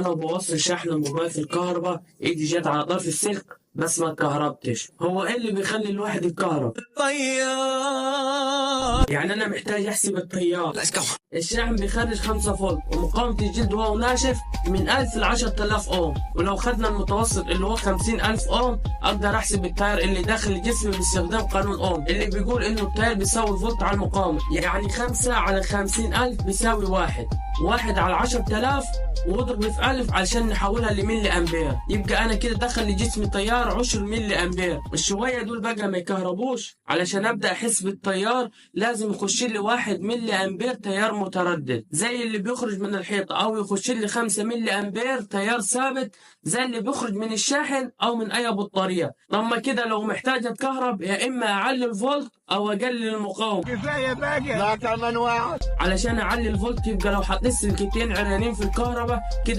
انا بوصل شحن الموبايل في الكهرباء، ايدي جت على طرف السلك بس ما اتكهربتش. هو ايه اللي بيخلي الواحد يتكهرب؟ طيار. يعني انا محتاج احسب التيار. Let's go. الشاحن بيخرج 5 فولت، ومقاومة الجلد وهو ناشف من 1000 ل 10000 اوم، ولو خدنا المتوسط اللي هو 50000 اوم اقدر احسب التيار اللي داخل الجسم باستخدام قانون اوم اللي بيقول انه التيار بيساوي الفولت على المقاومة. يعني 5 على 50000 بيساوي 1 على 10000 واضرب في 1000 علشان نحولها لملي امبير. يبقى انا كده دخل لجسم التيار 10 ملي امبير. الشوية دول بقى ما يكهربوش. علشان ابدا احس بالتيار لازم يخش لي 1 ملي امبير تيار متردد زي اللي بيخرج من الحيطة، او يخش لي 5 ملي امبير تيار ثابت زي اللي بيخرج من الشاحن او من اي بطارية. لما كده لو محتاج اتكهرب يا اما اعلي الفولت او اقلل المقاومة. كفاية بقى. لا كمان واحد. علشان اعلي الفولت يبقى لو حطيت سلكتين عريانين في الكهرباء كده